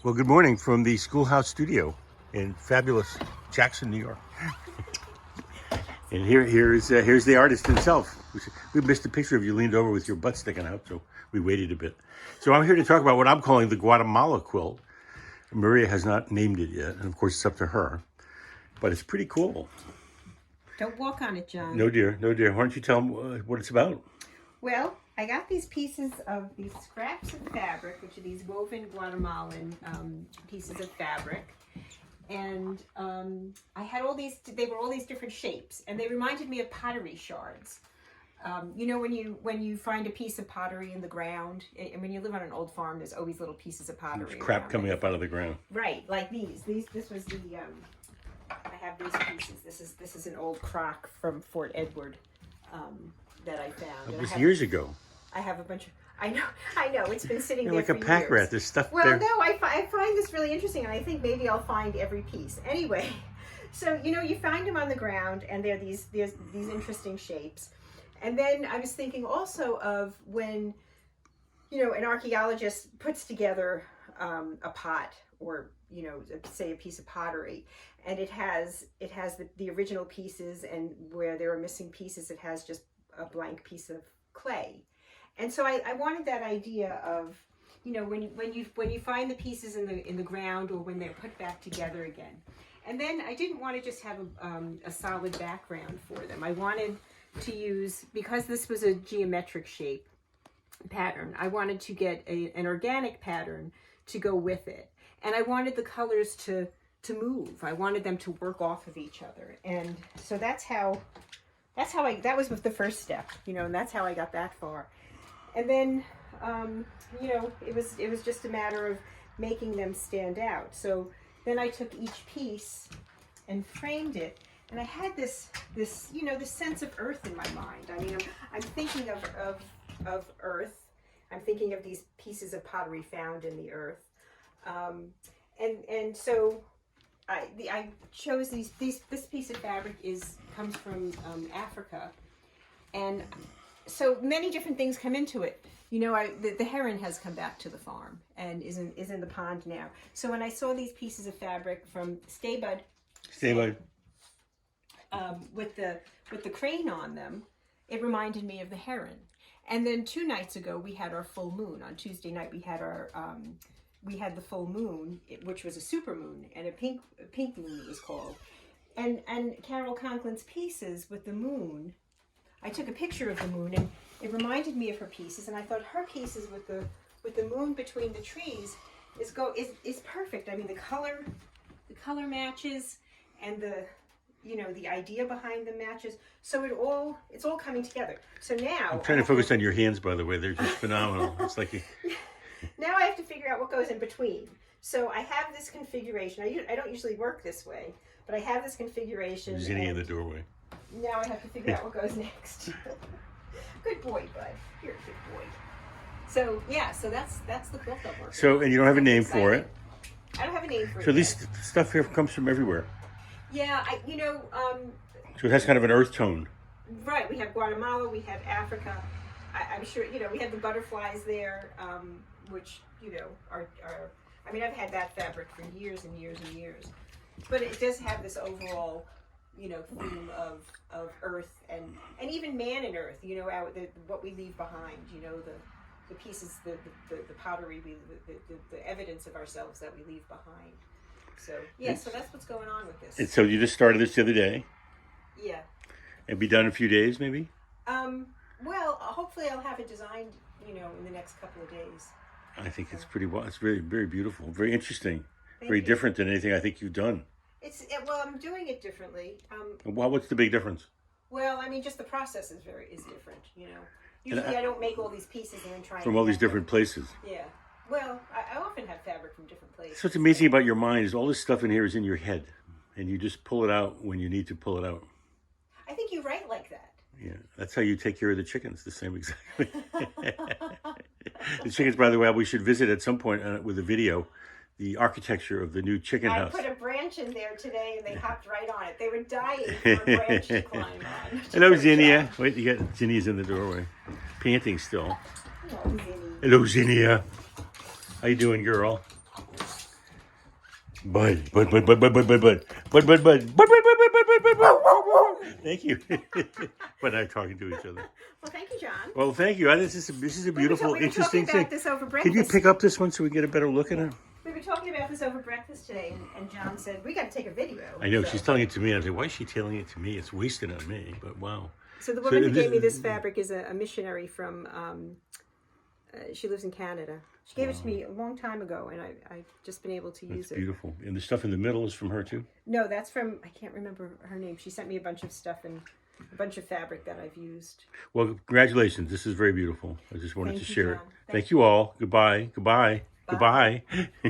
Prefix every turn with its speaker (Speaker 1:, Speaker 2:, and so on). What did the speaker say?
Speaker 1: Well, good morning from the Schoolhouse Studio in fabulous Jackson, New York. And here's the artist himself. We missed a picture of you leaned over with your butt sticking out, so we waited a bit. So I'm here to talk about what I'm calling the Guatemala quilt. Maria has not named it yet, and of course it's up to her. But it's pretty cool.
Speaker 2: Don't walk on it, John.
Speaker 1: No, dear, no, dear. Why don't you tell them what it's about?
Speaker 2: Well, I got these pieces of these scraps of fabric, which are these woven Guatemalan pieces of fabric. And I had all these, they were all these different shapes, and they reminded me of pottery shards. You know, when you find a piece of pottery in the ground, and when you live on an old farm, there's always little pieces of pottery.
Speaker 1: There's crap coming up out of the ground.
Speaker 2: Right, like these. This was the. I have these pieces. This is an old crock from Fort Edward that I found.
Speaker 1: It was years ago.
Speaker 2: I have a bunch of. I know. It's been sitting
Speaker 1: You're
Speaker 2: there
Speaker 1: like
Speaker 2: for
Speaker 1: a pack
Speaker 2: years.
Speaker 1: rat. There's stuff
Speaker 2: Well,
Speaker 1: there.
Speaker 2: no, I find this really interesting, and I think maybe I'll find every piece. Anyway, so you know, you find them on the ground, and there's these interesting shapes. And then I was thinking also of when, you know, an archaeologist puts together a pot, or you know, say a piece of pottery, and it has the original pieces, and where there are missing pieces, it has just a blank piece of clay. And so I wanted that idea of, you know, when you find the pieces in the ground, or when they're put back together again. And then I didn't want to just have a solid background for them. I wanted to use, because this was a geometric shape pattern, I wanted to get an organic pattern to go with it. And I wanted the colors to move. I wanted them to work off of each other. And so that was the first step, you know, and that's how I got that far. And then, you know, it was just a matter of making them stand out. So then I took each piece and framed it, and I had this you know, this sense of earth in my mind. I mean, I'm thinking of earth. I'm thinking of these pieces of pottery found in the earth, and so I chose this piece of fabric comes from Africa, and so many different things come into it. You know, the heron has come back to the farm and is in the pond now. So when I saw these pieces of fabric from Stay Bud, with the crane on them, it reminded me of the heron. And then 2 nights ago we had our full moon. On Tuesday night we had the full moon, which was a super moon, and a pink moon it was called. And Carol Conklin's pieces with the moon, I took a picture of the moon, and it reminded me of her pieces, and I thought her pieces with the moon between the trees is perfect. I mean, the color matches, and the idea behind them matches. So it's all coming together. So now
Speaker 1: I'm trying to focus on your hands, by the way. They're just phenomenal. It's like
Speaker 2: now I have to figure out what goes in between. So I have this configuration. I don't usually work this way, but I have this configuration.
Speaker 1: There's Zinni in the doorway.
Speaker 2: Now I have to figure out what goes next. Good boy, bud. You're a good boy. So yeah, so that's the quilt I'm working on.
Speaker 1: So, and you don't have a name for it.
Speaker 2: I don't have a name for it.
Speaker 1: So this stuff here comes from everywhere.
Speaker 2: Yeah,
Speaker 1: So it has kind of an earth tone.
Speaker 2: Right, we have Guatemala, we have Africa. I'm sure, you know, we have the butterflies there, which, you know, are I mean, I've had that fabric for years and years and years. But it does have this overall, you know, theme of earth and even man and earth, you know, what we leave behind, you know, the pieces, the pottery, the evidence of ourselves that we leave behind. So, yeah, so that's what's going on with this.
Speaker 1: And so you just started this the other day?
Speaker 2: Yeah.
Speaker 1: And be done in a few days, maybe?
Speaker 2: Well, hopefully I'll have it designed, you know, in the next couple of days.
Speaker 1: I think it's pretty well. It's very, very beautiful, very interesting, very
Speaker 2: you.
Speaker 1: different than anything I think you've done.
Speaker 2: Well, I'm doing it differently.
Speaker 1: Well, what's the big difference?
Speaker 2: Well, I mean, just the process is different, you know. Usually I don't make all these pieces and then try
Speaker 1: from all these different places.
Speaker 2: Yeah. Well, I often have fabric from different places.
Speaker 1: So what's amazing about your mind is all this stuff in here is in your head, and you just pull it out when you need to pull it out.
Speaker 2: I think you write like that.
Speaker 1: Yeah, that's how you take care of the chickens, the same exactly. The chickens, by the way, we should visit at some point with a video, the architecture of the new chicken house.
Speaker 2: I put a branch in there today, and they hopped right on it. They were dying for a branch to climb on.
Speaker 1: Hello, Zinnia. Wait, you got Zinnia's in the doorway, panting still.
Speaker 2: Hello, Zinni.
Speaker 1: Hello, Zinnia. How you doing, girl? Thank you. But I'm talking to each other.
Speaker 2: Well, thank you, John.
Speaker 1: Well, thank you. This is a beautiful,
Speaker 2: We were
Speaker 1: interesting
Speaker 2: talking
Speaker 1: thing.
Speaker 2: about this over
Speaker 1: Can
Speaker 2: breakfast.
Speaker 1: you pick up this one so we get a better look at it?
Speaker 2: We were talking about this over breakfast today, and John said, we got to take a video.
Speaker 1: I know,
Speaker 2: So-
Speaker 1: she's telling it to me. I said, why is she telling it to me? It's wasted on me, but wow.
Speaker 2: So the woman who
Speaker 1: this-
Speaker 2: gave me this fabric is a missionary from, she lives in Canada. She gave it to me a long time ago, and I've just been able to use
Speaker 1: It's
Speaker 2: it.
Speaker 1: beautiful. And the stuff in the middle is from her too?
Speaker 2: No, that's from, I can't remember her name. She sent me a bunch of stuff and a bunch of fabric that I've used.
Speaker 1: Well, congratulations. This is very beautiful. I just wanted
Speaker 2: Thank
Speaker 1: to
Speaker 2: you,
Speaker 1: share it.
Speaker 2: John.
Speaker 1: Thank you all. Goodbye. Goodbye.
Speaker 2: Bye.
Speaker 1: Goodbye.